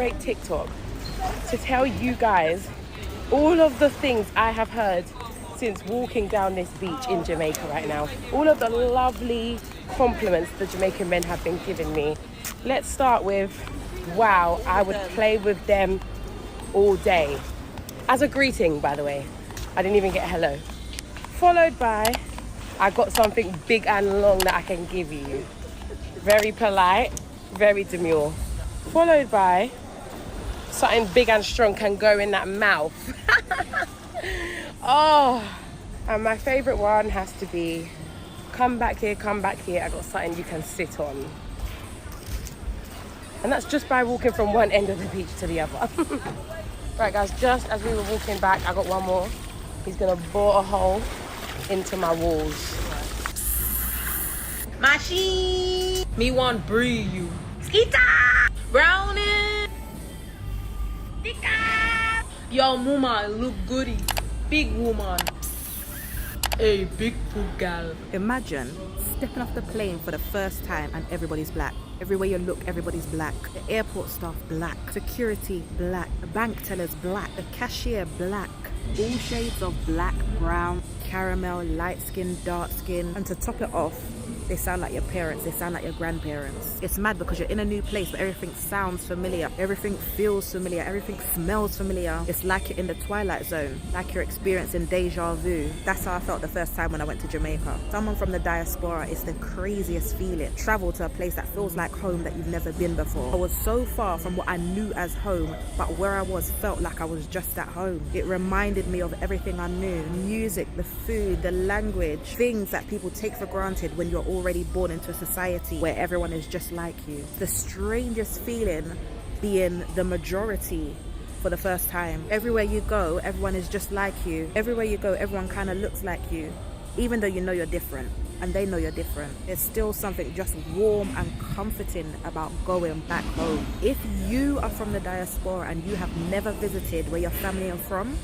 great TikTok to tell you guys all of the things I have heard since walking down this beach in Jamaica right now. All of the lovely compliments the Jamaican men have been giving me. Let's start with, wow, I would play with them all day. As a greeting, by the way. I didn't even get a hello. Followed by, I got something big and long that I can give you. Very polite, very demure. Followed by, something big and strong can go in that mouth. Oh, and my favorite one has to be, come back here, I got something you can sit on. And that's just by walking from one end of the beach to the other. Right guys, just as we were walking back, I got one more. He's gonna bore a hole into my walls. Machine! Me want breathe you. Skeeter! Brownie! Stika! Yo, mama, look goody. Big woman. Hey, big food gal. Imagine stepping off the plane for the first time and everybody's black. Everywhere you look, everybody's black. The airport staff, black. Security, black. The bank tellers, black. The cashier, black. All shades of black, brown, caramel, light skin, dark skin. And to top it off, they sound like your parents, they sound like your grandparents. It's mad because you're in a new place, but everything sounds familiar, everything feels familiar, everything smells familiar. It's like you're in the Twilight Zone, like you're experiencing deja vu. That's how I felt the first time when I went to Jamaica. Someone from the diaspora, it's the craziest feeling. Travel to a place that feels like home that you've never been before. I was so far from what I knew as home, but where I was felt like I was just at home. It reminded me of everything I knew. Music, the food, the language, things that people take for granted when you're already born into a society where everyone is just like you. The strangest feeling being the majority for the first time. Everywhere you go, everyone is just like you. Everywhere you go, everyone kind of looks like you. Even though you know you're different and they know you're different, there's still something just warm and comforting about going back home. If you are from the diaspora and you have never visited where your family are from,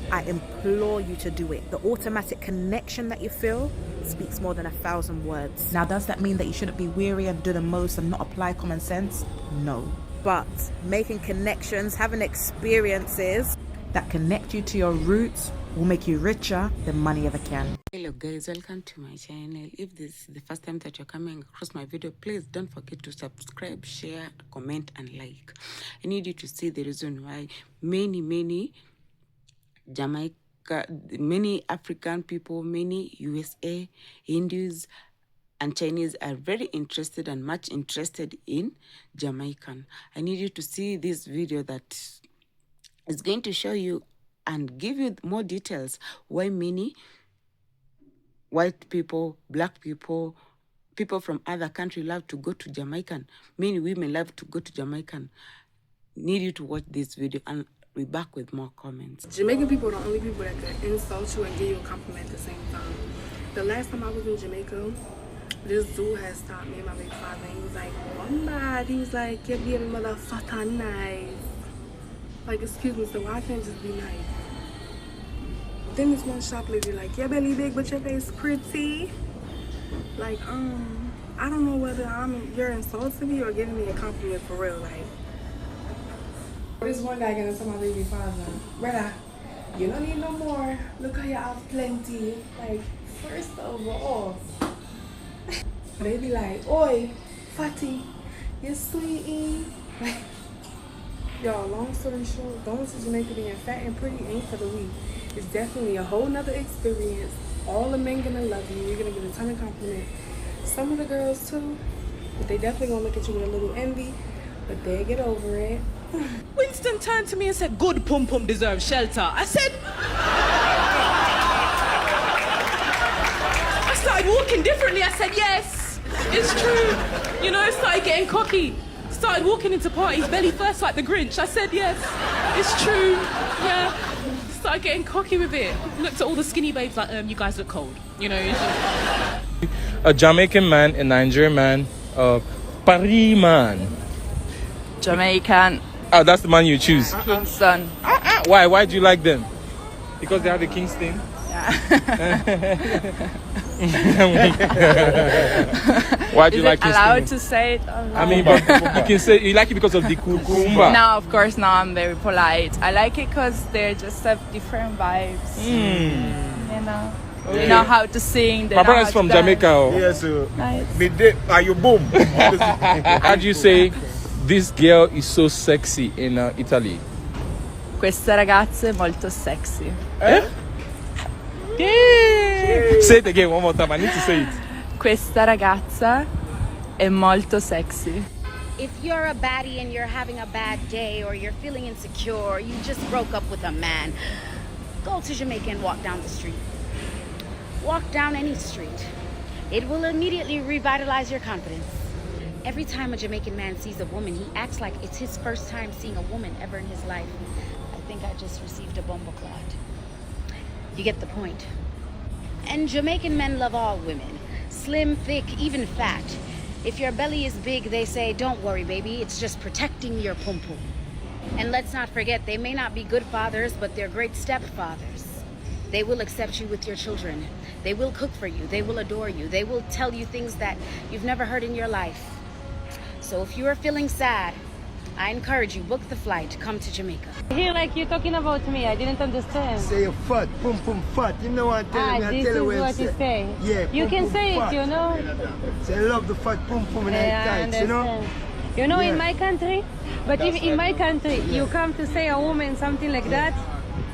I implore you to do it. The automatic connection that you feel speaks more than 1,000 words. Now, does that mean that you shouldn't be weary and do the most and not apply common sense? No. But making connections, having experiences that connect you to your roots will make you richer than money ever can. Hello guys, welcome to my channel. If this is the first time that you're coming across my video, please don't forget to subscribe, share, comment and like. I need you to see the reason why many Jamaica, many African people, many USA, Hindus and Chinese are very interested and much interested in Jamaican. I need you to see this video that is going to show you and give you more details why many white people, black people, people from other countries love to go to Jamaican. Many women love to go to Jamaican. Need you to watch this video and be back with more comments. Jamaican people are the only people that can insult you and give you a compliment at the same time. The last time I was in Jamaica, this dude had stopped me and my big father and he was like, "Oh my," he was like, "You're being motherfucker nice." Like, excuse me, so why can't just be nice? Then this one shop lady like, "Your belly big but your face pretty." Like, I don't know whether you're insulting me or giving me a compliment for real, like. This one guy gonna tell my baby father, "Brother, you don't need no more. Look how you have plenty." Like, first of all, they be like, "Oi, fatty, you sweetie." Like, y'all, long story short, going to Jamaica being fat and pretty ain't for the weak. It's definitely a whole nother experience. All the men gonna love you. You're gonna get a ton of compliments. Some of the girls too, but they definitely gonna look at you with a little envy, but they get over it. Winston turned to me and said, "Good pum pum deserves shelter." I said, I started walking differently. I said, yes, it's true. You know, I started getting cocky. Started walking into parties belly first like the Grinch. I said, yes, it's true. Yeah. Started getting cocky with it. Looked at all the skinny babes like, you guys look cold. You know. A Jamaican man, a Nigerian man, a Paris man. Jamaican. Oh, that's the man you choose. Kingston. Why? Why do you like them? Because they have the Kingston? Yeah. Why do Is you like it his allowed singing? to say it? Online? I mean, but you can say you like it because of the cucumba. No, of course not. I'm very polite. I like it because they just have different vibes. You know, they know how to sing. They My know brother's how from to dance. Jamaica. Oh. Yes, sir. Nice. Are you boom? How do you say this girl is so sexy in Italy? Questa ragazza è molto sexy. Yeah. Say it again one more time. I need to say it. Questa ragazza è molto sexy. If you're a baddie and you're having a bad day or you're feeling insecure or you just broke up with a man, go to Jamaica and walk down the street. Walk down any street. It will immediately revitalize your confidence. Every time a Jamaican man sees a woman, he acts like it's his first time seeing a woman ever in his life. I think I just received a bumbleclot. You get the point. And Jamaican men love all women. Slim, thick, even fat. If your belly is big, they say, don't worry, baby, it's just protecting your pum-pum. And let's not forget, they may not be good fathers, but they're great stepfathers. They will accept you with your children. They will cook for you. They will adore you. They will tell you things that you've never heard in your life. So if you are feeling sad, I encourage you, book the flight, come to Jamaica. Here, like you're talking about me, I didn't understand. Say you fat, pum pum fat. You know what I'm telling me? I This tell is you what what you say. Yeah, You pum, can pum, say fat. it, you know. Say I love the fat pum pum and Yeah, I tights, you know? understand. You know, Yeah. in my country, but if in my country you come to say a woman something like that,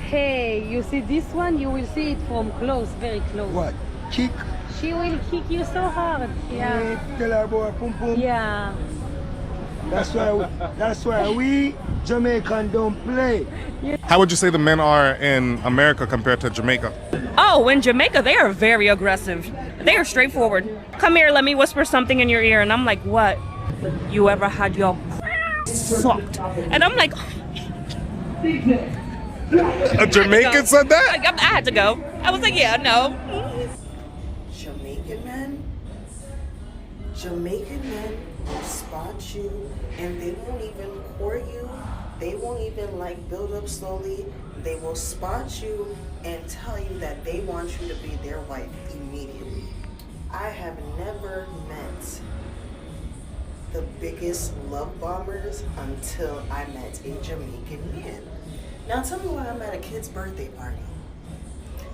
hey, you see this one, you will see it from close, very close. What? Kick? She will kick you so hard. Yeah. Tell her about pum pum. Yeah. That's why we Jamaican don't play. How would you say the men are in America compared to Jamaica? Oh, in Jamaica, they are very aggressive. They are straightforward. Come here, let me whisper something in your ear. And I'm like, what? You ever had your sucked? And I'm like, A Jamaican said that? I had to go. I was like, yeah, no. Jamaican men will spot you and they won't even court you. They won't even like build up slowly. They will spot you and tell you that they want you to be their wife immediately. I have never met the biggest love bombers until I met a Jamaican man. Now tell me why I'm at a kid's birthday party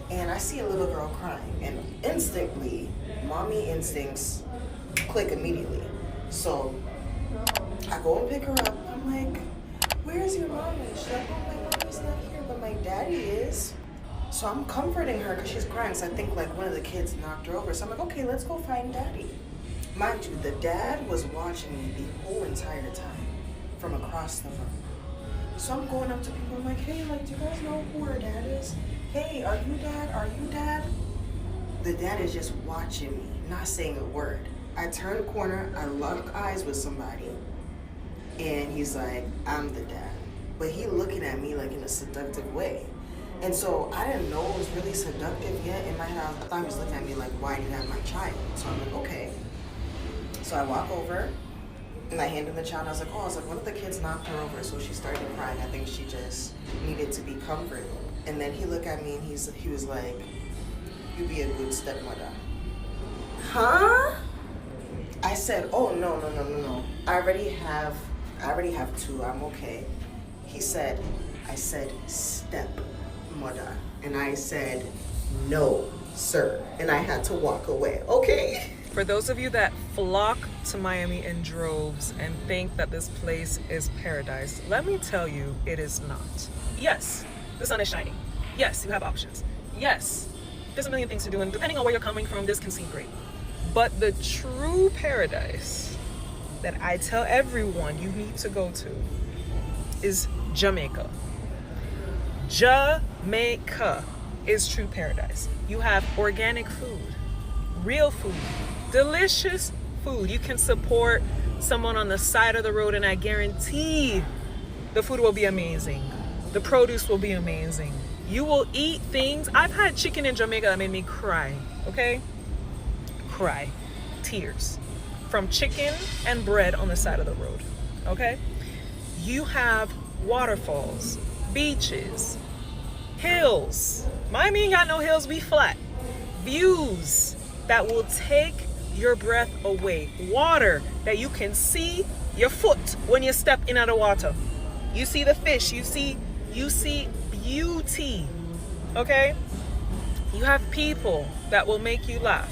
and I see a little girl crying and instantly, mommy instincts click immediately. So I go and pick her up. I'm like, where's your mommy? She's like, oh, my mommy's not here, but my daddy is. So I'm comforting her because she's crying. So I think like one of the kids knocked her over. So I'm like, okay, let's go find daddy. Mind you, the dad was watching me the whole entire time from across the room. So I'm going up to people. I'm like, hey, like, do you guys know who her dad is? Hey, are you dad? Are you dad? The dad is just watching me, not saying a word. I turn the corner, I lock eyes with somebody, and he's like, I'm the dad. But he looking at me like in a seductive way. And so I didn't know it was really seductive yet. In my head, I thought he was looking at me like, why do you have my child? So I'm like, okay. So I walk over, and I hand him the child. I was like, one of the kids knocked her over, so she started crying. I think she just needed to be comforted. And then he looked at me, and he was like, you be a good stepmother. Huh? I said, oh, no. I already have two, I'm okay. He said, I said, stepmother. And I said, no, sir. And I had to walk away, okay? For those of you that flock to Miami in droves and think that this place is paradise, let me tell you, it is not. Yes, the sun is shining. Yes, you have options. Yes, there's a million things to do, and depending on where you're coming from, this can seem great. But the true paradise that I tell everyone you need to go to is Jamaica. Jamaica is true paradise. You have organic food, real food, delicious food. You can support someone on the side of the road, and I guarantee the food will be amazing. The produce will be amazing. You will eat things. I've had chicken in Jamaica that made me cry, okay? Cry, tears, from chicken and bread on the side of the road, okay? You have waterfalls, beaches, hills. Miami ain't got no hills, we flat. Views, that will take your breath away. Water that you can see your foot when you step in the water. You see the fish, you see beauty. Okay? You have people that will make you laugh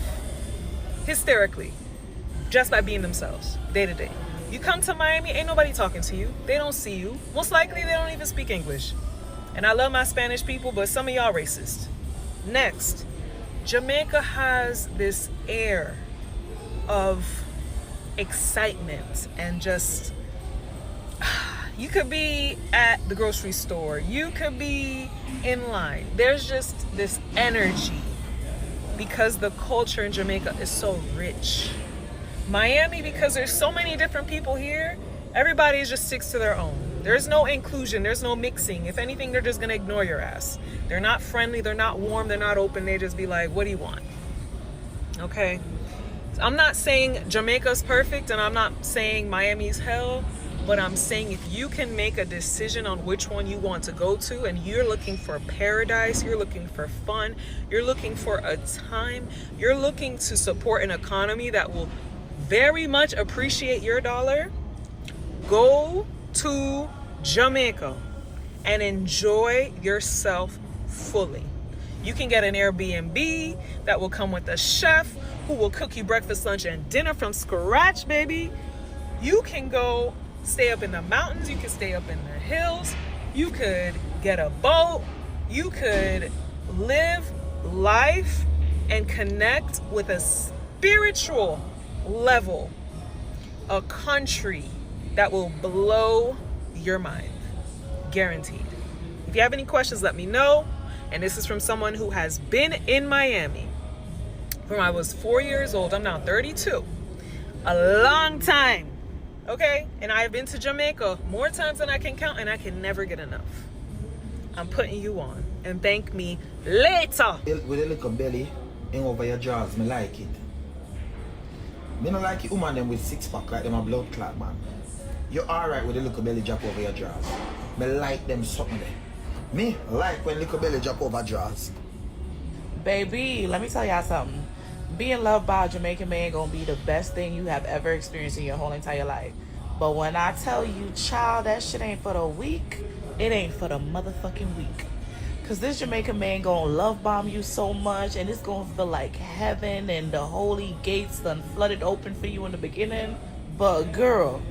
hysterically just by being themselves day to day. You come to Miami, ain't nobody talking to you. They don't see you. Most likely they don't even speak English. And I love my Spanish people, but some of y'all racist. Next, Jamaica has this air of excitement and just, you could be at the grocery store, you could be in line. There's just this energy because the culture in Jamaica is so rich. Miami, because there's so many different people here, everybody just sticks to their own. There's no inclusion, there's no mixing. If anything, they're just gonna ignore your ass. They're not friendly, they're not warm, they're not open. They just be like, what do you want? Okay? I'm not saying Jamaica's perfect and I'm not saying Miami's hell, but I'm saying if you can make a decision on which one you want to go to and you're looking for paradise, you're looking for fun, you're looking for a time, you're looking to support an economy that will very much appreciate your dollar, go to Jamaica and enjoy yourself fully. You can get an Airbnb that will come with a chef who will cook you breakfast, lunch, and dinner from scratch, baby. You can go stay up in the mountains, you can stay up in the hills, you could get a boat, you could live life and connect with a spiritual level, a country that will blow your mind, guaranteed. If you have any questions, let me know. And this is from someone who has been in Miami from I was 4 years old. I'm now 32. A long time. Okay? And I've been to Jamaica more times than I can count, and I can never get enough. I'm putting you on. And thank me later. With a little belly in over your jaws, me like it. Me don't like it woman them with six pack like them a blood clot, man. You're alright with a little belly drop over your jaws. Me like them something there. Me like when little belly drop over jaws. Baby, let me tell y'all something. Being loved by a Jamaican man gonna be the best thing you have ever experienced in your whole entire life. But when I tell you, child, that shit ain't for the weak, it ain't for the motherfucking weak. Cause this Jamaican man gonna love bomb you so much, and it's gonna feel like heaven and the holy gates done flooded open for you in the beginning. But girl,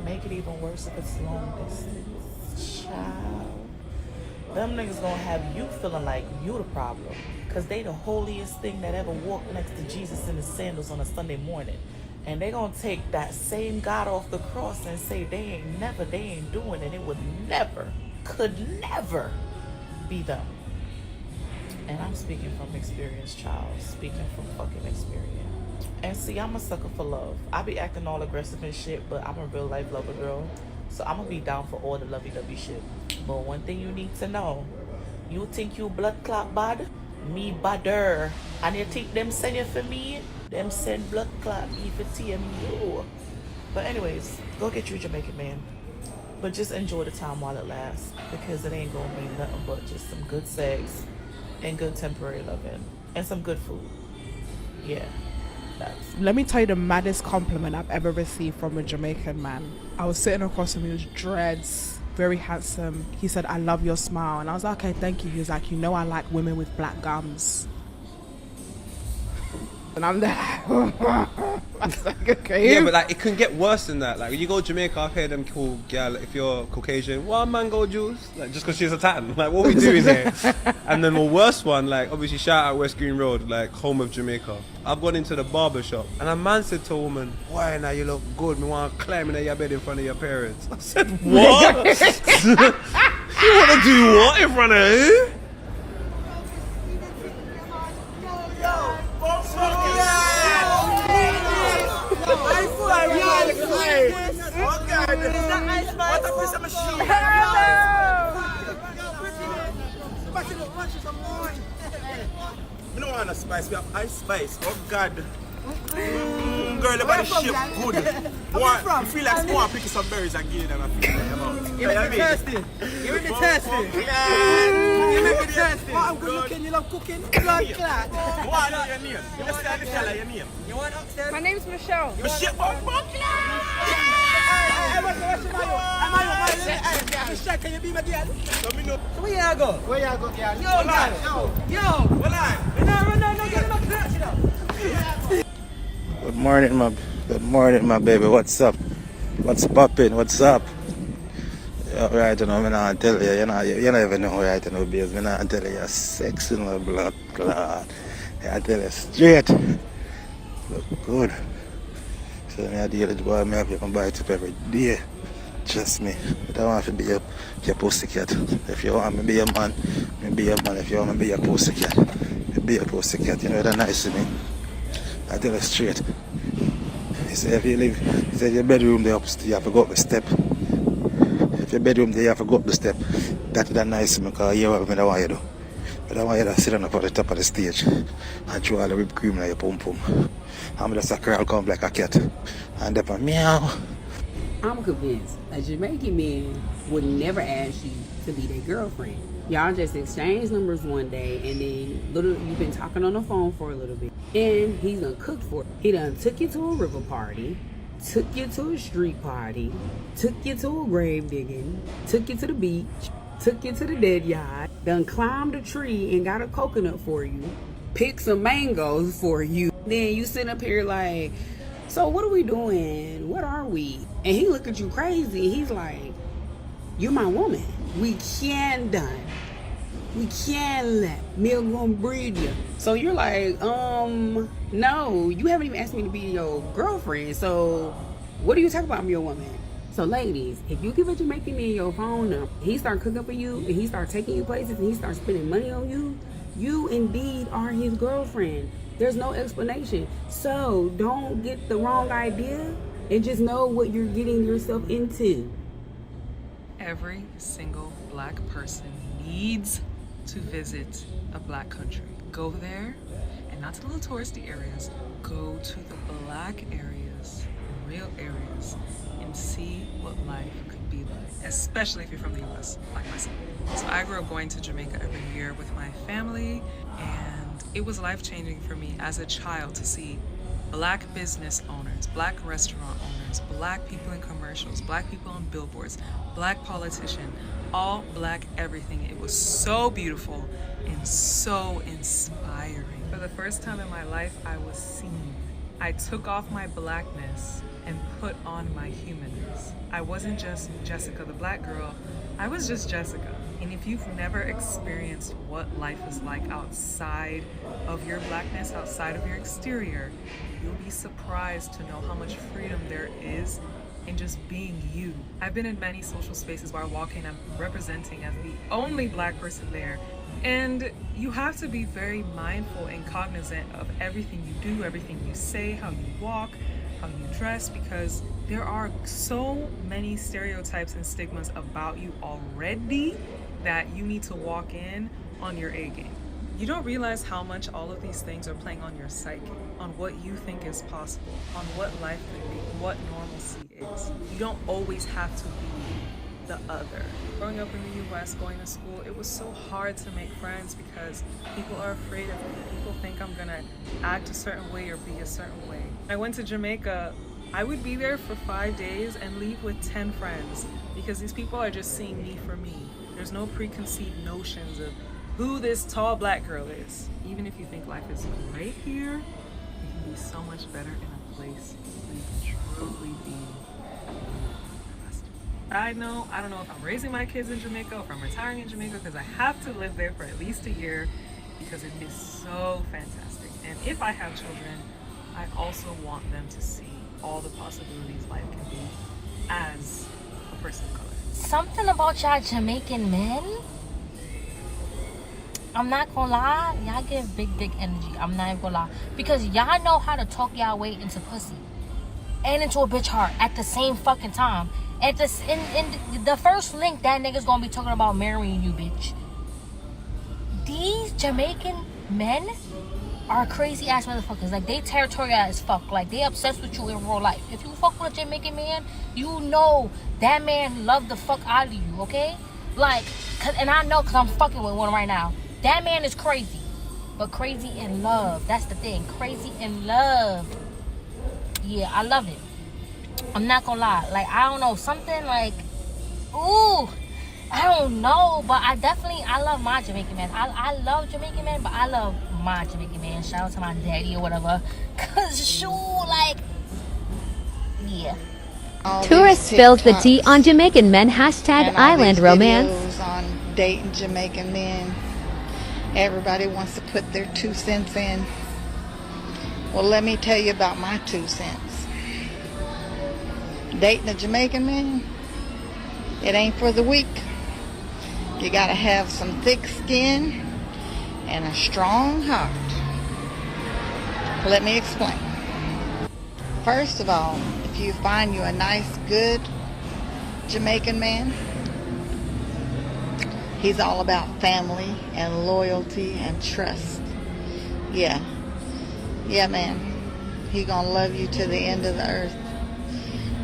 make it even worse if it's long distance, child. Them niggas gonna have you feeling like you the problem. Cause they the holiest thing that ever walked next to Jesus in his sandals on a Sunday morning. And they gonna take that same God off the cross and say they ain't doing it. It would never, could never be them. And I'm speaking from experience, child. Speaking from fucking experience. And see, I'm a sucker for love. I be acting all aggressive and shit, but I'm a real life lover girl. So I'm gonna be down for all the lovey-dovey shit. But one thing you need to know, you think you blood clot bad? Me badder. And you think them send you for me? Them send blood clot me for TMU. But anyways, go get you a Jamaican man. But just enjoy the time while it lasts. Because it ain't gonna mean nothing but just some good sex and good temporary loving. And some good food. Yeah. Let me tell you the maddest compliment I've ever received from a Jamaican man. I was sitting across from him, he was dreads, very handsome. He said, I love your smile. And I was like, okay, thank you. He was like, you know I like women with black gums. And I'm there. I was like, okay. Yeah, but like it can get worse than that. Like when you go to Jamaica, I've heard them call girl, if you're Caucasian, what mango juice? Like just because she's a tan. Like what are we doing here? And then the worst one, like obviously shout out West Green Road, like home of Jamaica. I've gone into the barber shop and a man said to a woman, why now you look good? Me want to climb in your bed in front of your parents. I said, what? You want to do what in front of who? We don't want a spice, we have ice spice. Oh God. girl about the ship, good. I feel like someone picking some berries and giving them a few. You make me thirsty. You make me thirsty. You make me thirsty. I'm good looking, you love cooking. Blood clot. What is your name? You must tell the fella your name. You want upstairs? My name's Michelle. Michelle, Michelle, can you be my girl? So me know. So where you go? Where you go, girl? Yo. Run, get him up thirsty now. Good morning, my baby. What's up? What's poppin'? What's up? Yeah, right, you know, I'm not tell you, you never know right, you know, because I'm not tell you, you're sexy, my blood clot. I tell you straight. Look good. So I deal with boy, I have to buy it up every day. Trust me. I don't want to be your pussycat. If you want me to be a man, me be a man. If you want me to be a pussycat, me be a pussycat. You know that's nice to me. I tell you straight. You say if you live, you say your bedroom there upstairs, you have to go up the step. If your bedroom there, you have to go up the step. That's nice to me because you what I don't want you to do. I don't want you to sit on up at the top of the stage and throw all the whipped cream in your pum pum. I'm just a crawl come like a cat. And then meow. I'm convinced a Jamaican man would never ask you to be their girlfriend. Y'all just exchange numbers one day and then you've been talking on the phone for a little bit. And he's done cooked for it. He done took you to a river party, took you to a street party, took you to a grave digging, took you to the beach, took you to the dead yard, done climbed a tree and got a coconut for you, picked some mangoes for you. Then you sit up here like, so what are we doing? What are we? And he look at you crazy. He's like, you're my woman. We can done. We can let milk gonna breed you. So you're like, no, you haven't even asked me to be your girlfriend. So what are you talking about? I'm your woman. So ladies, if you give a Jamaican man your phone number, he start cooking for you and he start taking you places and he start spending money on you, you indeed are his girlfriend. There's no explanation. So don't get the wrong idea and just know what you're getting yourself into. Every single black person needs to visit a black country. Go there, and not to the little touristy areas. Go to the black areas, real areas, and see what life could be like, especially if you're from the US, like myself. So I grew up going to Jamaica every year with my family, and it was life-changing for me as a child to see black business owners, black restaurant owners, black people in commercials, black people on billboards, black politician, all black everything. It was so beautiful and so inspiring. For the first time in my life, I was seen. I took off my blackness and put on my humanness. I wasn't just Jessica the black girl, I was just Jessica. And if you've never experienced what life is like outside of your blackness, outside of your exterior, you'll be surprised to know how much freedom there is in just being you. I've been in many social spaces where I walk in, I'm representing as the only black person there. And you have to be very mindful and cognizant of everything you do, everything you say, how you walk, how you dress, because there are so many stereotypes and stigmas about you already that you need to walk in on your A game. You don't realize how much all of these things are playing on your psyche, on what you think is possible, on what life could be, what normalcy is. You don't always have to be the other. Growing up in the US, going to school, it was so hard to make friends because people are afraid of me. People think I'm gonna act a certain way or be a certain way. I went to Jamaica, I would be there for 5 days and leave with 10 friends because these people are just seeing me for me. There's no preconceived notions of who this tall black girl is. Even if you think life is great here, it can be so much better in a place where you can truly be. I don't know if I'm raising my kids in Jamaica or if I'm retiring in Jamaica because I have to live there for at least a year because it is so fantastic. And if I have children, I also want them to see all the possibilities life can be as a person of color. Something about y'all Jamaican men, I'm not gonna lie, y'all give big dick energy. I'm not even gonna lie. Because y'all know how to talk y'all way into pussy and into a bitch heart at the same fucking time. At this, in the first link, that nigga's gonna be talking about marrying you, bitch. These Jamaican men are crazy ass motherfuckers. Like, they territorial as fuck. Like, they obsessed with you in real life. If you fuck with a Jamaican man, you know that man love the fuck out of you, okay? Like, and I know because I'm fucking with one right now. That man is crazy. But crazy in love. That's the thing. Crazy in love. Yeah, I love it. I'm not gonna lie. Like, I don't know. Something like, ooh, I don't know. But I love my Jamaican man. I love Jamaican man, but I love my Jamaican man. Shout out to my daddy or whatever. Cause shoot, like, yeah. Tourist spills the tea on Jamaican men. Hashtag and all island these romance. videos on dating Jamaican men. Everybody wants to put their 2 cents in. Well, let me tell you about my 2 cents. Dating a Jamaican man, it ain't for the weak. You gotta have some thick skin and a strong heart. Let me explain. First of all, if you find you a nice, good Jamaican man, he's all about family and loyalty and trust. Yeah, man. He gonna love you to the end of the earth.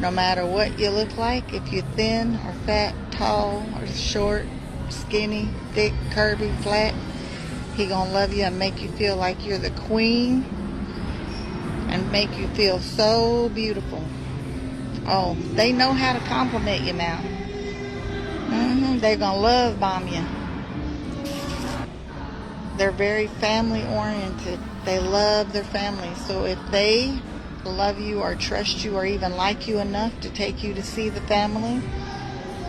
No matter what you look like, if you're thin or fat, tall or short, skinny, thick, curvy, flat, he gonna love you and make you feel like you're the queen and make you feel so beautiful. Oh, they know how to compliment you now. They're gonna love bomb you. They're very family oriented. They love their family. So if they love you or trust you or even like you enough to take you to see the family,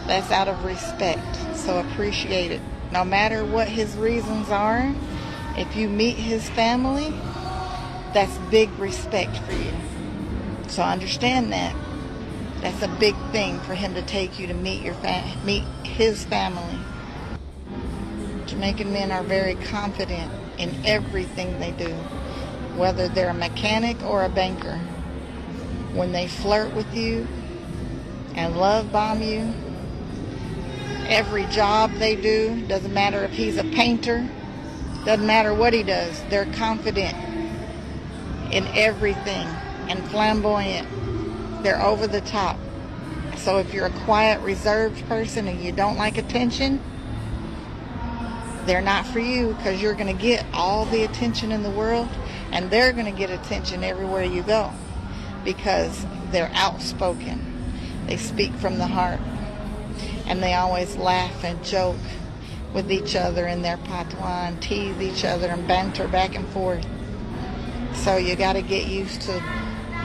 that's out of respect. So appreciate it. No matter what his reasons are, if you meet his family, that's big respect for you. So understand that. That's a big thing for him to take you to meet his family. Jamaican men are very confident in everything they do, whether they're a mechanic or a banker. When they flirt with you and love bomb you, every job they do, doesn't matter if he's a painter, doesn't matter what he does, they're confident in everything and flamboyant. They're over the top. So if you're a quiet, reserved person and you don't like attention, they're not for you, because you're going to get all the attention in the world and they're going to get attention everywhere you go because they're outspoken. They speak from the heart and they always laugh and joke with each other in their patois and tease each other and banter back and forth. So you got to get used to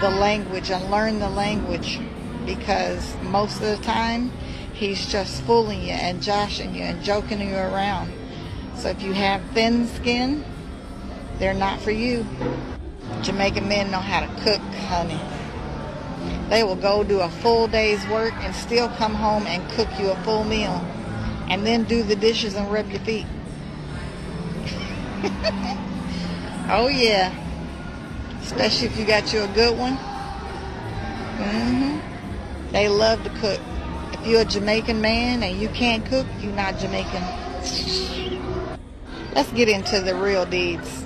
the language and learn the language, because most of the time he's just fooling you and joshing you and joking you around. So if you have thin skin, they're not for you. Jamaican men know how to cook, honey. They will go do a full day's work and still come home and cook you a full meal and then do the dishes and rub your feet. Oh yeah. Especially if you got you a good one. They love to cook. If you're a Jamaican man and you can't cook, you're not Jamaican. Let's get into the real deeds.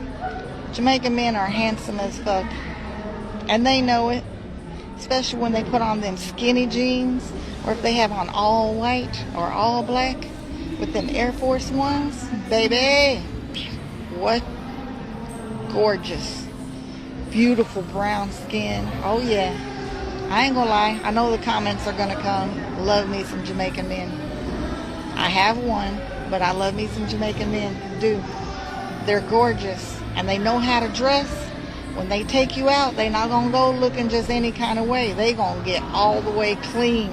Jamaican men are handsome as fuck. And they know it. Especially when they put on them skinny jeans, or if they have on all white or all black with them Air Force Ones. Baby, what gorgeous, beautiful brown skin. Oh yeah. I ain't gonna lie, I know the comments are gonna come. Love me some Jamaican men. I have one, but I love me some Jamaican men. Do. They're gorgeous and they know how to dress. When they take you out, they're not gonna go looking just any kind of way. They gonna get all the way clean,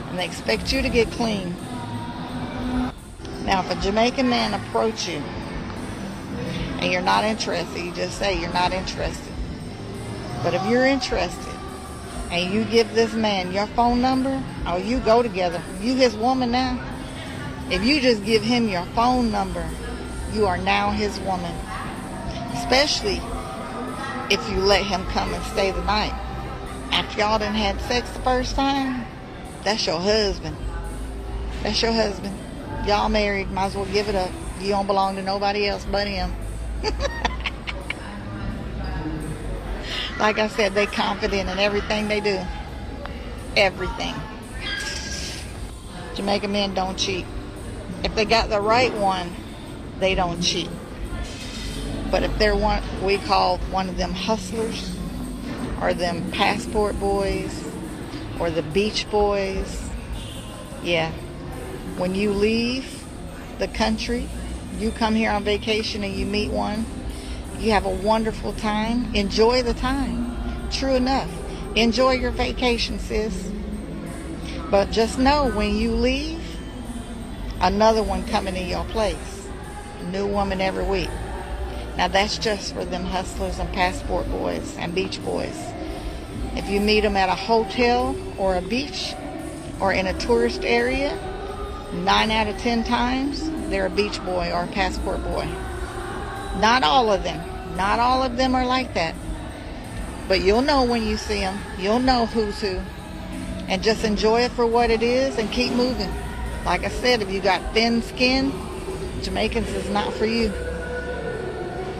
and they expect you to get clean. Now, if a Jamaican man approach you and you're not interested, you just say you're not interested. But if you're interested and you give this man your phone number, or you go together, you his woman now. If you just give him your phone number, you are now his woman. Especially if you let him come and stay the night. After y'all done had sex the first time, that's your husband. That's your husband. Y'all married, might as well give it up. You don't belong to nobody else but him. Like I said, they confident in everything they do. Everything. Jamaican men don't cheat. If they got the right one, they don't cheat. But if they're one, we call one of them hustlers, or them passport boys, or the beach boys, yeah. When you leave the country, you come here on vacation and you meet one, you have a wonderful time. Enjoy the time. True enough. Enjoy your vacation, sis. But just know when you leave, another one coming in your place. New woman every week. Now that's just for them hustlers and passport boys and beach boys. If you meet them at a hotel or a beach or in a tourist area, 9 out of 10 times, they're a beach boy or a passport boy. Not all of them. Not all of them are like that. But you'll know when you see them. You'll know who's who. And just enjoy it for what it is and keep moving. Like I said, if you got thin skin, Jamaicans is not for you.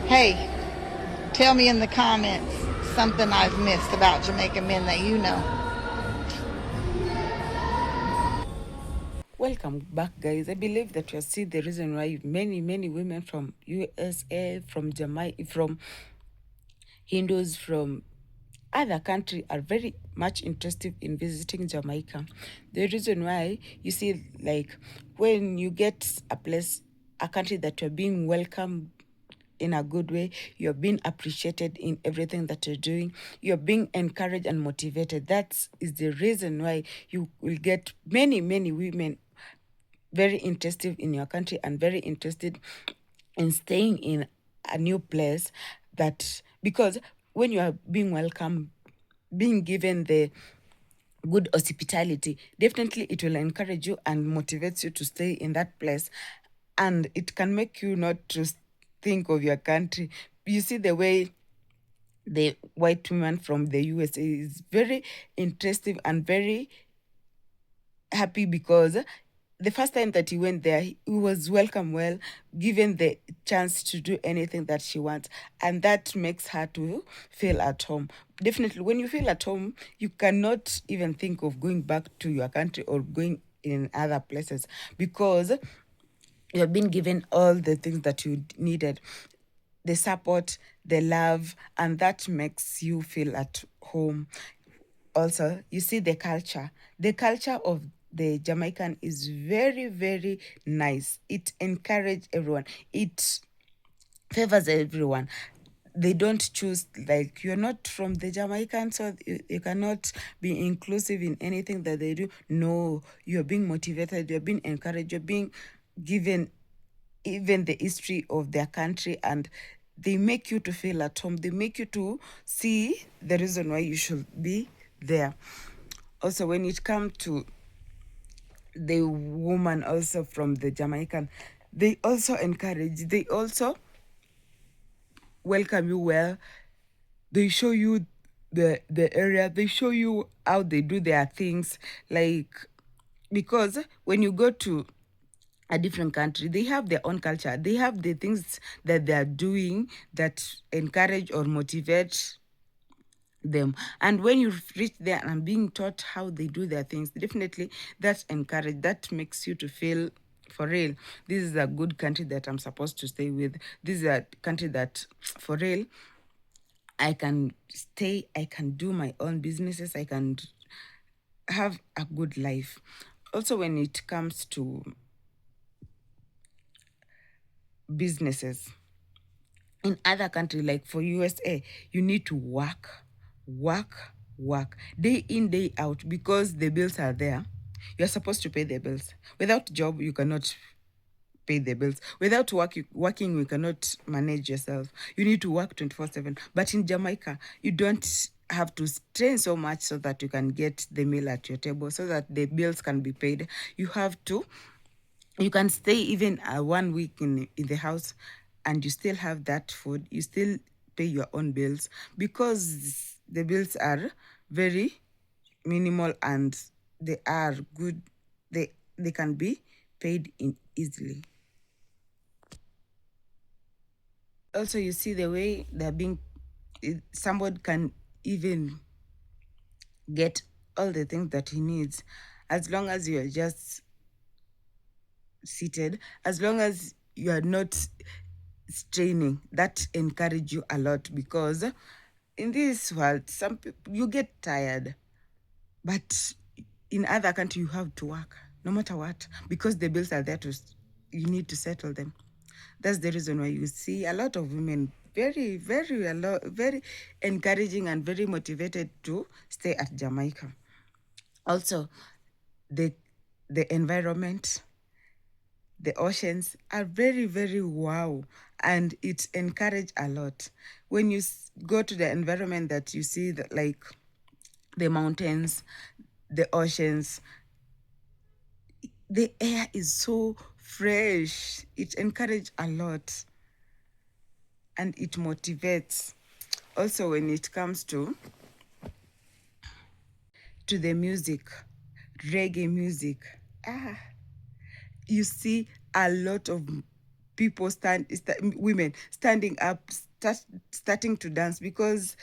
Hey, tell me in the comments something I've missed about Jamaican men that you know. Welcome back, guys. I believe that you see the reason why many women from USA, from Jamaica, from Hindus, from other country are very much interested in visiting Jamaica. The reason why, you see, like when you get a place, a country that you're being welcomed in a good way, you're being appreciated in everything that you're doing, you're being encouraged and motivated. That is the reason why you will get many women very interested in your country and very interested in staying in a new place. That because when you are being welcomed, being given the good hospitality, definitely it will encourage you and motivates you to stay in that place, and it can make you not to think of your country. You see the way the white woman from the USA is very interesting and very happy because the first time that he went there, he was welcomed well, given the chance to do anything that she wants. And that makes her to feel at home. Definitely, when you feel at home, you cannot even think of going back to your country or going in other places because you have been given all the things that you needed. The support, the love, and that makes you feel at home. Also, you see the culture. The culture of the Jamaican is very nice. It encourages everyone. It favors everyone. They don't choose, like, you're not from the Jamaican, so you cannot be inclusive in anything that they do. No, you're being motivated, you're being encouraged, you're being given even the history of their country, and they make you to feel at home. They make you to see the reason why you should be there. Also, when it comes to the woman also from the Jamaican, they also encourage, they also welcome you well. They show you the area, they show you how they do their things, like, because when you go to a different country, they have their own culture, they have the things that they are doing that encourage or motivate them. And when you reach there and being taught how they do their things, definitely that's encouraged. That makes you to feel, for real, this is a good country that I'm supposed to stay with. This is a country that, for real, I can stay, I can do my own businesses, I can have a good life. Also, when it comes to businesses in other countries, like for USA, you need to work day in, day out, because the bills are there. You're supposed to pay the bills. Without job, you cannot pay the bills. Without working, you cannot manage yourself. You need to work 24/7. But in Jamaica, you don't have to strain so much so that you can get the meal at your table, so that the bills can be paid. You can stay even 1 week in the house and you still have that food. You still pay your own bills because the bills are very minimal and they are good. They can be paid in easily. Also, you see the way they're being, somebody can even get all the things that he needs, as long as you're just seated, as long as you are not straining. That encourage you a lot, because in this world, some people, you get tired, but in other country you have to work no matter what, because the bills are there you need to settle them. That's the reason why you see a lot of women very, very encouraging and very motivated to stay at Jamaica. Also, the environment, the oceans are very, very wow, and it encourage a lot. When you go to the environment that you see, like the mountains, the oceans, the air is so fresh. It encourages a lot, and it motivates. Also, when it comes to the music, reggae music, you see a lot of people women standing up, starting to dance, because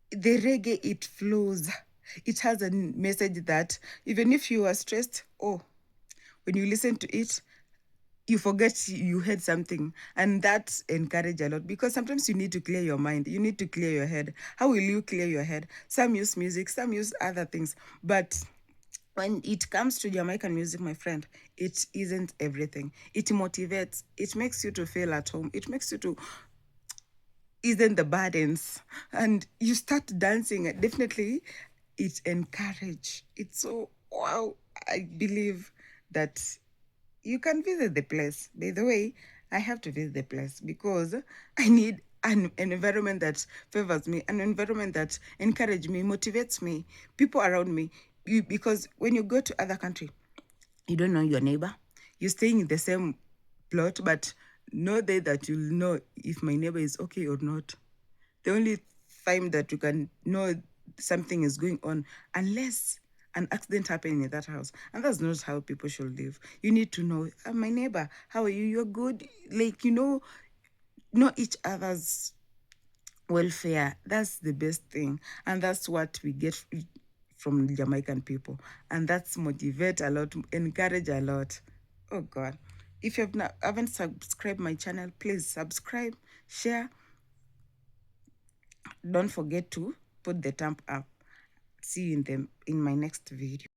the reggae, it flows. It has a message that even if you are stressed, when you listen to it, you forget you heard something, and that encourage a lot, because sometimes you need to clear your mind, you need to clear your head. How will you clear your head? Some use music, some use other things, but when it comes to Jamaican music, my friend, it isn't everything. It motivates, it makes you to feel at home, it makes you to isn't the burdens, and you start dancing. Definitely it encourage. It's so wow. I believe that you can visit the place. By the way, I have to visit the place, because I need an environment that favors me, an environment that encourages me, motivates me, people around me. Because when you go to other country, you don't know your neighbor. You're staying in the same plot, but no day that you'll know if my neighbor is okay or not. The only time that you can know something is going on, unless an accident happened in that house. And that's not how people should live. You need to know, my neighbor, how are you? You're good. Like, know each other's welfare. That's the best thing. And that's what we get from Jamaican people. And that's motivate a lot, encourage a lot. Oh God. If you haven't subscribed my channel, please subscribe, share. Don't forget to put the thumb up. See you in my next video.